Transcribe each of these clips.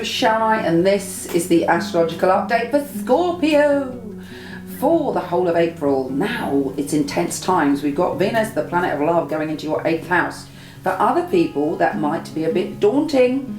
shall I? And this is the astrological update for Scorpio for the whole of April. Now it's intense times. We've got Venus, the planet of love, going into your 8th house. For other people, that might be a bit daunting,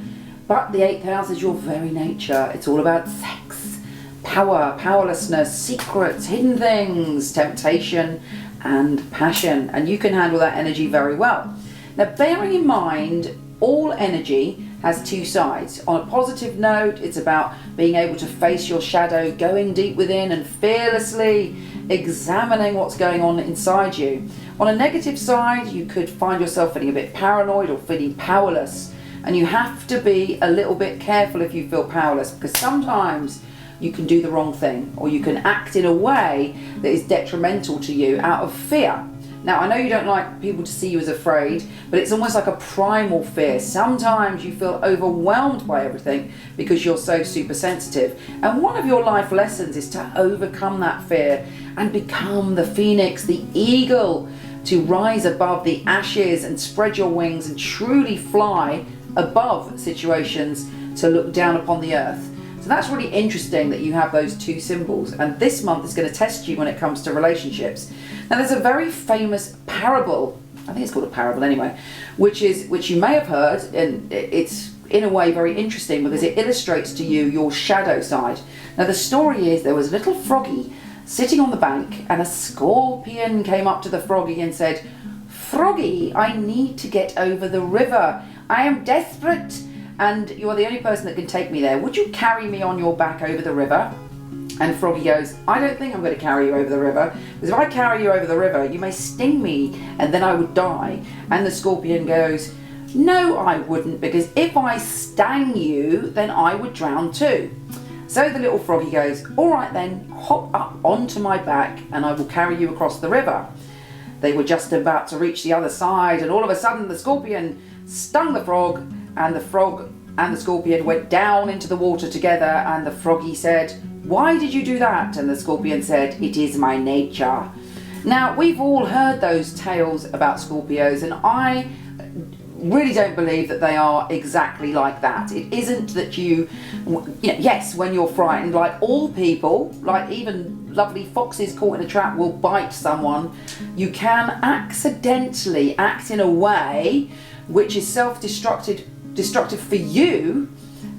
but the 8th house is your very nature. It's all about sex, power, powerlessness, secrets, hidden things, temptation, and passion. And you can handle that energy very well. Now, bearing in mind, all energy has two sides. On a positive note, it's about being able to face your shadow, going deep within and fearlessly examining what's going on inside you. On a negative side, you could find yourself feeling a bit paranoid or feeling powerless. And you have to be a little bit careful if you feel powerless, because sometimes you can do the wrong thing, or you can act in a way that is detrimental to you out of fear. Now, I know you don't like people to see you as afraid, but it's almost like a primal fear. Sometimes you feel overwhelmed by everything because you're so super sensitive. And one of your life lessons is to overcome that fear and become the phoenix, the eagle, to rise above the ashes and spread your wings and truly fly above situations to look down upon the earth. So that's really interesting that you have those two symbols, and this month is going to test you when it comes to relationships. Now, there's a very famous parable, I think it's called a parable anyway, which you may have heard, and it's in a way very interesting because it illustrates to you your shadow side. Now, the story is there was a little froggy sitting on the bank, and a scorpion came up to the froggy and said, "Froggy, I need to get over the river. I am desperate, and you're the only person that can take me there. Would you carry me on your back over the river?" And Froggy goes, "I don't think I'm going to carry you over the river, because if I carry you over the river, you may sting me and then I would die." And the scorpion goes, "No, I wouldn't, because if I stung you, then I would drown too." So the little froggy goes, "All right then, hop up onto my back and I will carry you across the river." They were just about to reach the other side, and all of a sudden the scorpion stung the frog, and the frog and the scorpion went down into the water together. And the froggy said, "Why did you do that?" And the scorpion said, "It is my nature." Now, we've all heard those tales about Scorpios, and I really don't believe that they are exactly like that. It isn't that yes, when you're frightened, like all people, like even lovely foxes caught in a trap will bite someone, you can accidentally act in a way which is destructive for you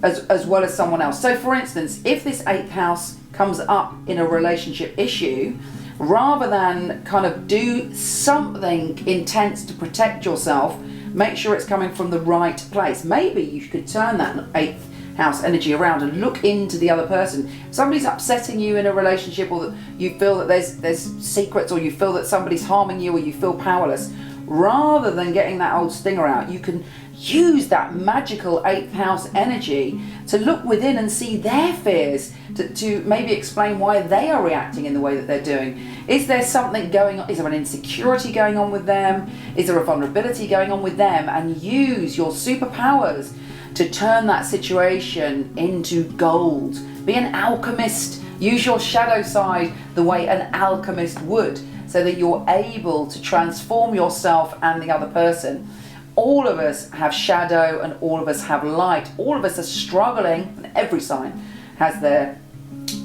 as well as someone else. So for instance, if this 8th house comes up in a relationship issue, rather than kind of do something intense to protect yourself, make sure it's coming from the right place. Maybe you could turn that 8th house energy around and look into the other person. If somebody's upsetting you in a relationship, or that you feel that there's secrets, or you feel that somebody's harming you, or you feel powerless, rather than getting that old stinger out, you can use that magical 8th house energy to look within and see their fears, to maybe explain why they are reacting in the way that they're doing. Is there something going on? Is there an insecurity going on with them? Is there a vulnerability going on with them? And use your superpowers to turn that situation into gold. Be an alchemist. Use your shadow side the way an alchemist would, so that you're able to transform yourself and the other person. All of us have shadow and all of us have light. All of us are struggling, and every sign has their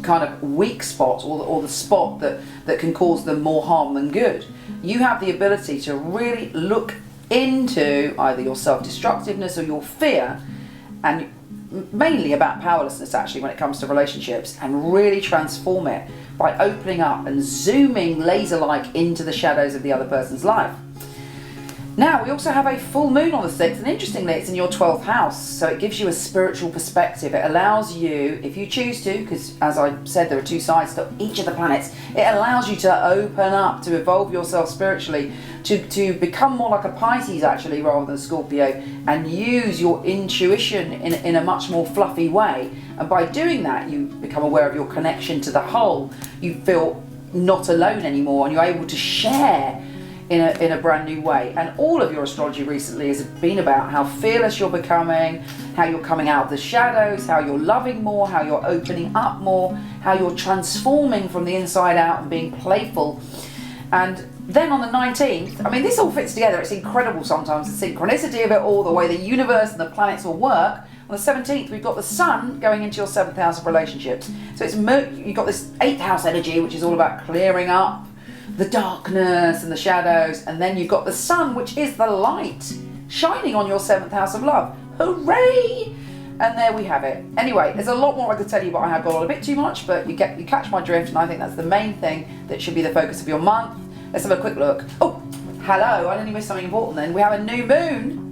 kind of weak spot, or the spot that can cause them more harm than good. You have the ability to really look into either your self-destructiveness or your fear, and mainly about powerlessness actually when it comes to relationships, and really transform it by opening up and zooming laser-like into the shadows of the other person's life. Now, we also have a full moon on the 6th, and interestingly, it's in your 12th house, so it gives you a spiritual perspective. It allows you, if you choose to, because as I said, there are two sides to each of the planets, it allows you to open up, to evolve yourself spiritually, to become more like a Pisces actually, rather than Scorpio, and use your intuition in a much more fluffy way. And by doing that, you become aware of your connection to the whole. You feel not alone anymore, and you're able to share in a brand new way. And all of your astrology recently has been about how fearless you're becoming, how you're coming out of the shadows, how you're loving more, how you're opening up more, how you're transforming from the inside out and being playful. And then on the 19th, I mean, this all fits together. It's incredible sometimes, the synchronicity of it all, the way the universe and the planets all work. On the 17th, we've got the sun going into your 7th house of relationships. So you've got this 8th house energy, which is all about clearing up the darkness and the shadows. And then you've got the sun, which is the light, shining on your 7th house of love. Hooray! And there we have it. Anyway, there's a lot more I could tell you, but I have got a bit too much, but you catch my drift, and I think that's the main thing that should be the focus of your month. Let's have a quick look. Oh, hello, I only missed something important then. We have a new moon,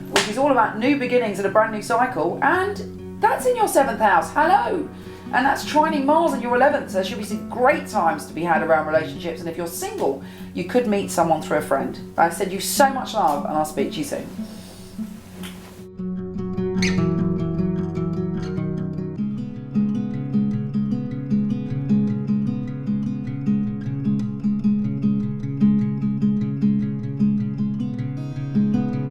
which is all about new beginnings and a brand new cycle, and that's in your 7th house. Hello! And that's trining Mars in your 11th, so there should be some great times to be had around relationships, and if you're single, you could meet someone through a friend. I send you so much love, and I'll speak to you soon.